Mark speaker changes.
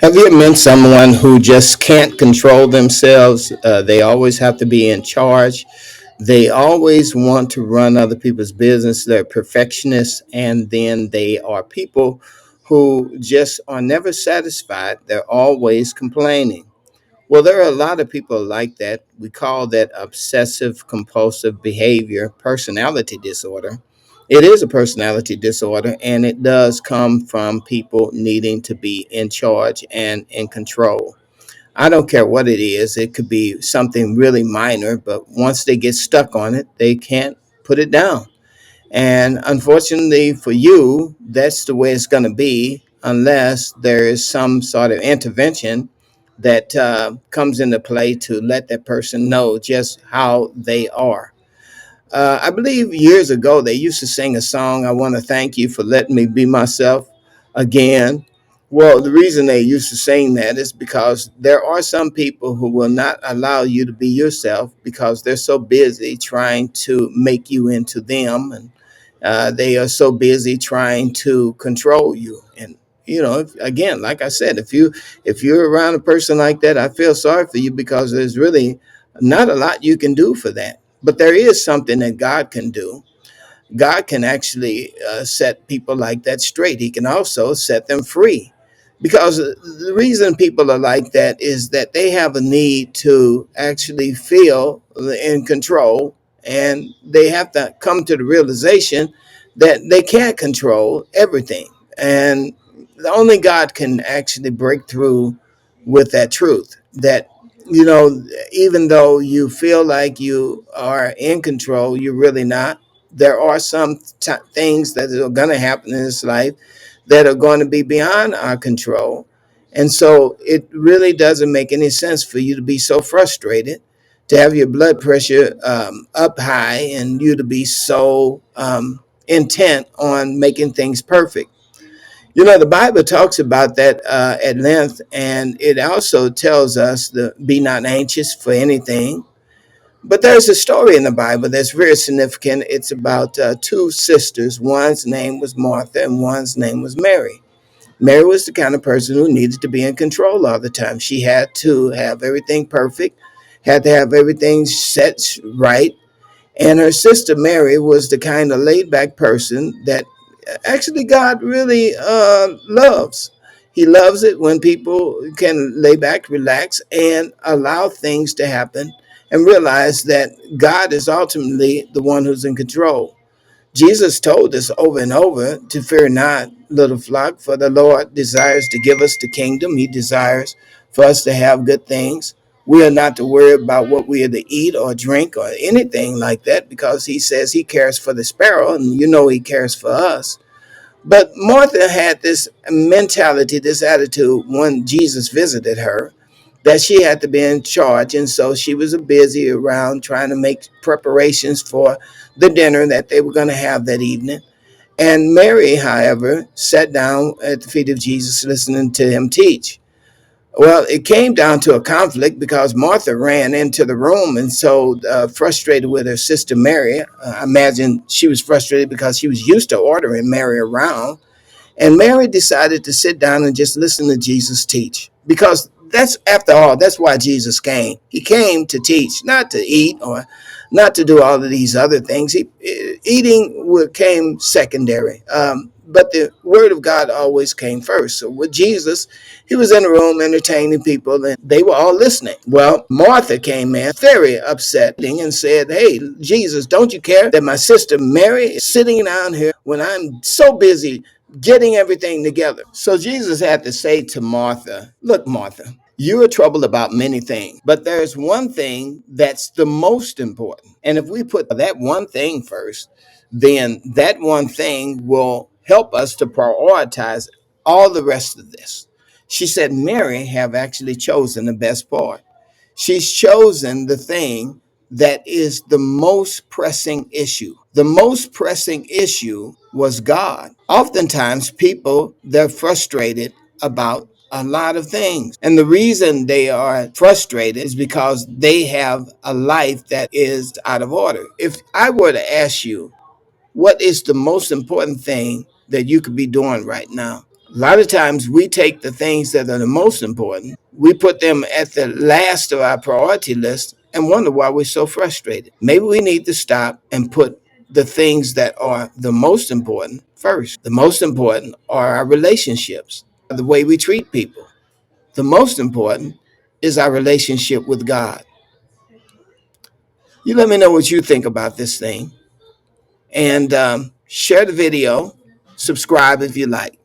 Speaker 1: Have you met someone who just can't control themselves? They always have to be in charge. They always want to run other people's business. They're perfectionists, and then they are people who just are never satisfied. They're always complaining. Well, there are a lot of people like that. We call that obsessive compulsive behavior, personality disorder. It is a personality disorder, and it does come from people needing to be in charge and in control. I don't care what it is, it could be something really minor, but once they get stuck on it, they can't put it down. And unfortunately for you, that's the way it's going to be unless there is some sort of intervention that comes into play to let that person know just how they are. I believe years ago they used to sing a song, I want to thank you for letting me be myself again. Well, the reason they used to sing that is because there are some people who will not allow you to be yourself because they're so busy trying to make you into them, and they are so busy trying to control you. And again, like I said, if you're around a person like that, I feel sorry for you because there's really not a lot you can do for that. But there is something that God can do. God can actually set people like that straight. He can also set them free. Because the reason people are like that is that they have a need to actually feel in control, and they have to come to the realization that they can't control everything. And only God can actually break through with that truth that, even though you feel like you are in control, you're really not. There are some things that are going to happen in this life that are going to be beyond our control. And so it really doesn't make any sense for you to be so frustrated, to have your blood pressure up high, and you to be so intent on making things perfect. The Bible talks about that at length, and it also tells us to be not anxious for anything. But there's a story in the Bible that's very significant. It's about two sisters. One's name was Martha, and one's name was Mary. Mary was the kind of person who needed to be in control all the time. She had to have everything perfect, had to have everything set right. And her sister Mary was the kind of laid back person that actually God really loves. He loves it when people can lay back, relax, and allow things to happen and realize that God is ultimately the one who's in control. Jesus told us over and over to fear not, little flock, for the Lord desires to give us the kingdom. He desires for us to have good things. We are not to worry about what we are to eat or drink or anything like that because he says he cares for the sparrow, and he cares for us. But Martha had this mentality, this attitude when Jesus visited her, that she had to be in charge. And so she was busy around trying to make preparations for the dinner that they were going to have that evening. And Mary, however, sat down at the feet of Jesus listening to him teach. Well, it came down to a conflict because Martha ran into the room, and so frustrated with her sister Mary. I imagine she was frustrated because she was used to ordering Mary around. And Mary decided to sit down and just listen to Jesus teach. Because that's, after all, that's why Jesus came. He came to teach, not to eat or not to do all of these other things. Eating came secondary. But the word of God always came first. So with Jesus, he was in the room entertaining people, and they were all listening. Well, Martha came in very upset and said, "Hey, Jesus, don't you care that my sister Mary is sitting down here when I'm so busy getting everything together?" So Jesus had to say to Martha, "Look, Martha, you are troubled about many things, but there's one thing that's the most important. And if we put that one thing first, then that one thing will help us to prioritize all the rest of this." She said, Mary have actually chosen the best part. She's chosen the thing that is the most pressing issue. The most pressing issue was God. Oftentimes, people, they're frustrated about a lot of things. And the reason they are frustrated is because they have a life that is out of order. If I were to ask you, what is the most important thing that you could be doing right now? A lot of times we take the things that are the most important, we put them at the last of our priority list and wonder why we're so frustrated. Maybe we need to stop and put the things that are the most important first. The most important are our relationships, the way we treat people. The most important is our relationship with God. You let me know what you think about this thing and share the video, subscribe if you like.